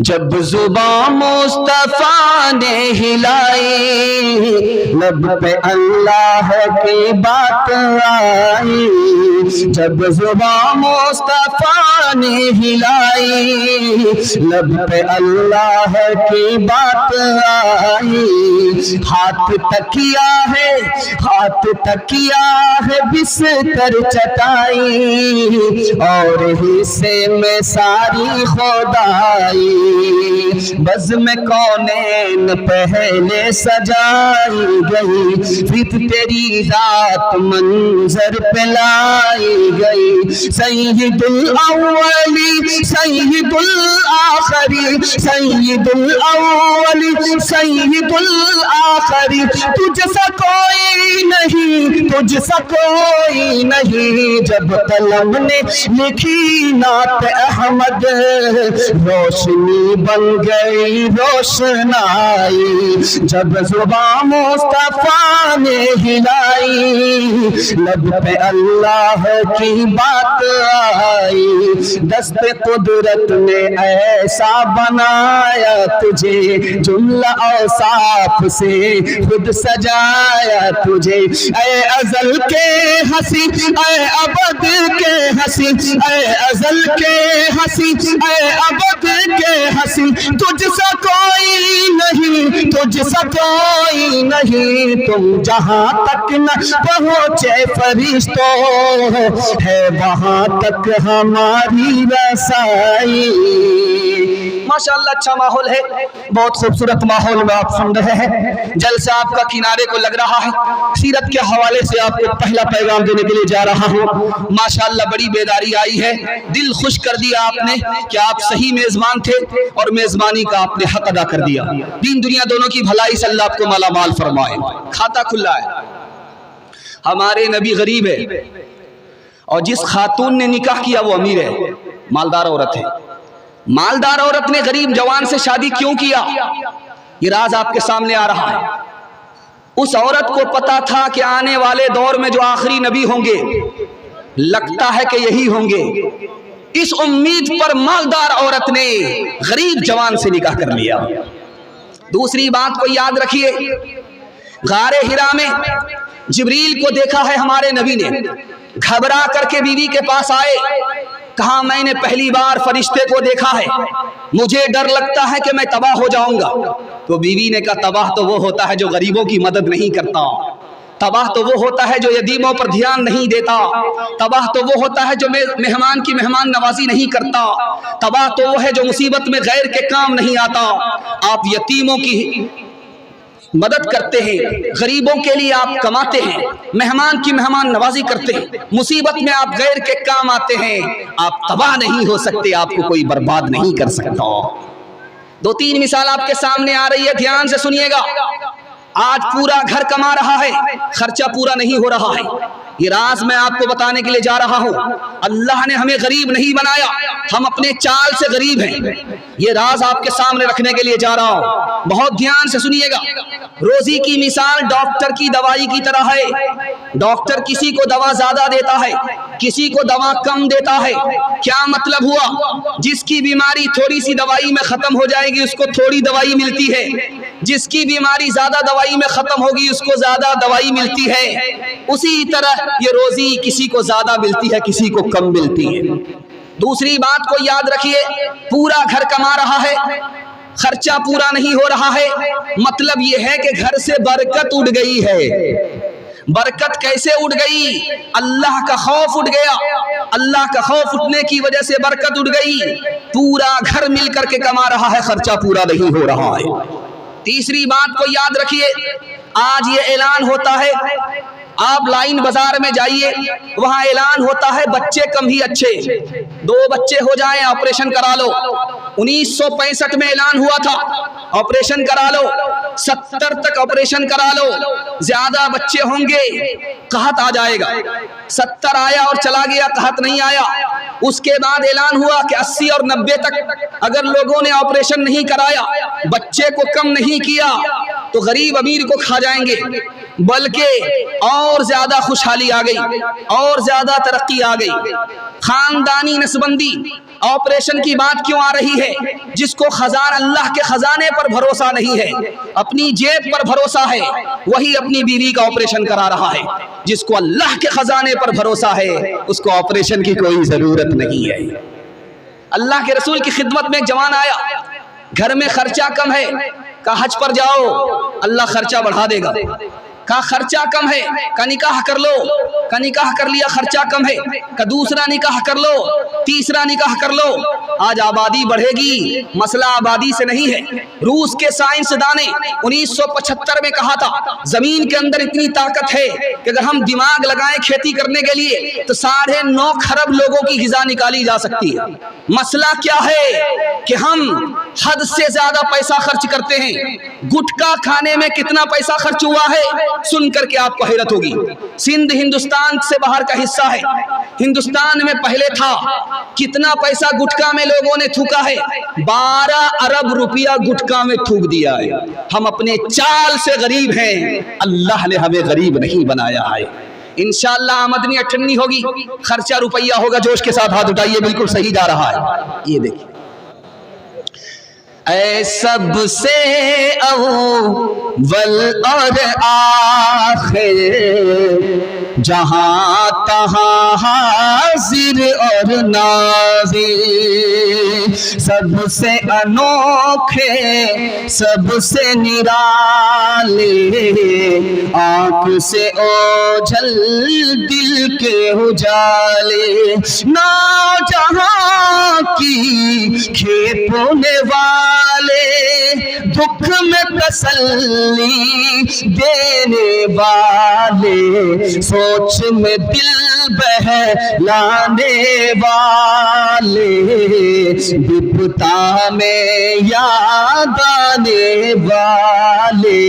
جب زبان مصطفیٰ نے ہلائی، لب پہ اللہ کی بات آئی۔ جب زبان مصطفیٰ نے ہلائی، لب پہ اللہ کی بات آئی۔ ہاتھ تکیا ہے بستر چٹائی، اور حصے میں ساری خدائی۔ بزم کونین پہلے سجائی گئی، پھر تیری ذات منظر پہ لائی گئی۔ سید الاولی سید الآخری، سید الاولی سید الآخری، تجھ سا کوئی نہیں، تجھ سا کوئی نہیں۔ جب قلم نے لکھی نعت احمد، روشنی بن گئی روشنائی۔ جب زبان مصطفیٰ نے ہلائی، لب پہ اللہ کی بات آئی۔ دست قدرت نے ایسا بنایا تجھے، جملہ اوصاف سے خود سجایا تجھے۔ اے ازل کے ہنسی، اے ابد کے ہنسی، اے ازل کے ہنسی، اے ابد کے ہنسی، تجھ سا کوئی نہیں، تجھ سا کوئی نہیں۔ تم جہاں تک نہ پہنچے فرشتوں، ہے وہاں تک ہماری رسائی۔ ماشاءاللہ اچھا ماحول ہے، بہت خوبصورت ماحول میں آپ سن رہے ہیں۔ جلسہ آپ کا کنارے کو لگ رہا ہے۔ سیرت کے حوالے سے آپ کو پہلا پیغام دینے کے لیے جا رہا ہوں۔ ماشاءاللہ بڑی بیداری آئی ہے، دل خوش کر دیا آپ نے کہ آپ صحیح میزبان تھے اور میزبانی کا آپ نے حق ادا کر دیا۔ دین دنیا دونوں کی بھلائی سے اللہ آپ کو مالا مال فرمائے۔ کھاتا کھلا ہے، ہمارے نبی غریب ہے، اور جس خاتون نے نکاح کیا وہ امیر ہے، مالدار عورت ہے۔ مالدار عورت نے غریب جوان سے شادی کیوں کیا، یہ راز آپ کے سامنے آ رہا ہے۔ اس عورت کو پتا تھا کہ آنے والے دور میں جو آخری نبی ہوں گے، لگتا ہے کہ یہی ہوں گے۔ اس امید پر مالدار عورت نے غریب جوان سے نکاح کر لیا۔ دوسری بات کو یاد رکھیے، غار حرا میں جبریل کو دیکھا ہے ہمارے نبی نے، گھبرا کر کے بیوی کے پاس آئے، کہا میں نے پہلی بار فرشتے کو دیکھا ہے، مجھے ڈر لگتا ہے کہ میں تباہ ہو جاؤں گا۔ تو بیوی نے کہا تباہ تو وہ ہوتا ہے جو غریبوں کی مدد نہیں کرتا، تباہ تو وہ ہوتا ہے جو یتیموں پر دھیان نہیں دیتا، تباہ تو وہ ہوتا ہے جو مہمان کی مہمان نوازی نہیں کرتا، تباہ تو وہ ہے جو مصیبت میں غیر کے کام نہیں آتا۔ آپ یتیموں کی مدد کرتے ہیں، غریبوں کے لیے آپ کماتے ہیں، مہمان کی مہمان نوازی کرتے ہیں، مصیبت میں آپ غیر کے کام آتے ہیں۔ آپ تباہ نہیں ہو سکتے، آپ کو کوئی برباد نہیں کر سکتا۔ دو تین مثال آپ کے سامنے آ رہی ہے، دھیان سے سنیے گا۔ آج پورا گھر کما رہا ہے، خرچہ پورا نہیں ہو رہا ہے۔ یہ راز میں آپ کو بتانے کے لیے جا رہا ہوں۔ اللہ نے ہمیں غریب نہیں بنایا، ہم اپنے چال سے غریب ہیں۔ یہ راز آپ کے سامنے رکھنے کے لیے جا رہا ہوں، بہت دھیان سے سنیے گا۔ روزی کی مثال ڈاکٹر کی دوائی کی طرح ہے۔ ڈاکٹر کسی کو دوا زیادہ دیتا ہے، کسی کو دوا کم دیتا ہے۔ کیا مطلب ہوا؟ جس کی بیماری تھوڑی سی دوائی میں ختم ہو جائے گی اس کو تھوڑی دوائی ملتی ہے، جس کی بیماری زیادہ دوائی میں ختم ہوگی اس کو زیادہ دوائی ملتی ہے۔ اسی طرح یہ روزی کسی کو زیادہ ملتی ہے، کسی کو کم ملتی ہے۔ دوسری بات کو یاد رکھیے، پورا گھر کما رہا ہے، خرچہ پورا نہیں ہو رہا ہے، مطلب یہ ہے کہ گھر سے برکت اڑ گئی ہے۔ برکت کیسے اڑ گئی؟ اللہ کا خوف اٹھ گیا، اللہ کا خوف اٹھنے کی وجہ سے برکت اٹھ گئی۔ پورا گھر مل کر کے کما رہا ہے، خرچہ پورا نہیں ہو رہا ہے۔ تیسری بات کو یاد رکھیے، آج یہ اعلان ہوتا ہے، آپ لائن بازار میں جائیے، وہاں اعلان ہوتا ہے بچے کم ہی اچھے، 2 بچے ہو جائیں آپریشن کرا لو۔ 1965 میں اعلان ہوا تھا آپریشن کرا لو، 70 تک آپریشن کرا لو، زیادہ بچے ہوں گے قحط آ جائے گا۔ 70 آیا اور چلا گیا، قحط نہیں آیا۔ اس کے بعد اعلان ہوا کہ 80 اور 90 تک اگر لوگوں نے آپریشن نہیں کرایا، بچے کو کم نہیں کیا، تو غریب امیر کو کھا جائیں گے، بلکہ اور زیادہ خوشحالی آ گئی، اور زیادہ ترقی آ گئی۔ خاندانی نسبندی آپریشن کی بات کیوں آ رہی ہے؟ جس کو اللہ کے خزانے پر بھروسہ نہیں ہے، اپنی جیب پر بھروسہ ہے، وہی اپنی بیوی کا آپریشن کرا رہا ہے۔ جس کو اللہ کے خزانے پر بھروسہ ہے اس کو آپریشن کی کوئی ضرورت نہیں ہے۔ اللہ کے رسول کی خدمت میں ایک جوان آیا، گھر میں خرچہ کم ہے، کہا حج پر جاؤ اللہ خرچہ بڑھا دے گا۔ کہا خرچہ کم ہے، کہا نکاح کر لو، کہا نکاح کر لیا خرچہ کم ہے، کہا دوسرا نکاح کر لو، تیسرا نکاح کر لو۔ آج آبادی بڑھے گی، مسئلہ آبادی سے نہیں ہے۔ روس کے سائنسدان نے 1975 میں کہا تھا زمین کے اندر اتنی طاقت ہے کہ اگر ہم دماغ لگائیں کھیتی کرنے کے لیے تو 9.5 کھرب لوگوں کی غذا نکالی جا سکتی ہے۔ مسئلہ کیا ہے کہ ہم حد سے زیادہ پیسہ خرچ کرتے ہیں۔ گٹکا کھانے میں کتنا پیسہ خرچ ہوا ہے سن کر کے آپ کو حیرت ہوگی۔ سندھ ہندوستان سے باہر کا حصہ ہے، ہندوستان میں پہلے تھا۔ کتنا پیسہ گٹکا میں لوگوں نے تھوکا ہے؟ 12 ارب روپیہ گٹکا میں تھوک دیا ہے۔ ہم اپنے چال سے غریب ہیں، اللہ نے ہمیں غریب نہیں بنایا ہے۔ انشاءاللہ آمدنی 98 ہوگی، خرچہ روپیہ ہوگا۔ جوش کے ساتھ ہاتھ اٹھائیے، بالکل صحیح جا رہا ہے۔ یہ دیکھیں، اے سب سے اول اور آخر، جہاں تہاں حاضر اور ناظر، سب سے انوکھے سب سے نرالے، آنکھ سے اوجھل دل کے اجالے، نا جہاں کی کھیپ بونے والے، دکھ میں تسلی دینے والے، سوچ میں دل بہلانے والے، بپتا میں یاد آنے والے۔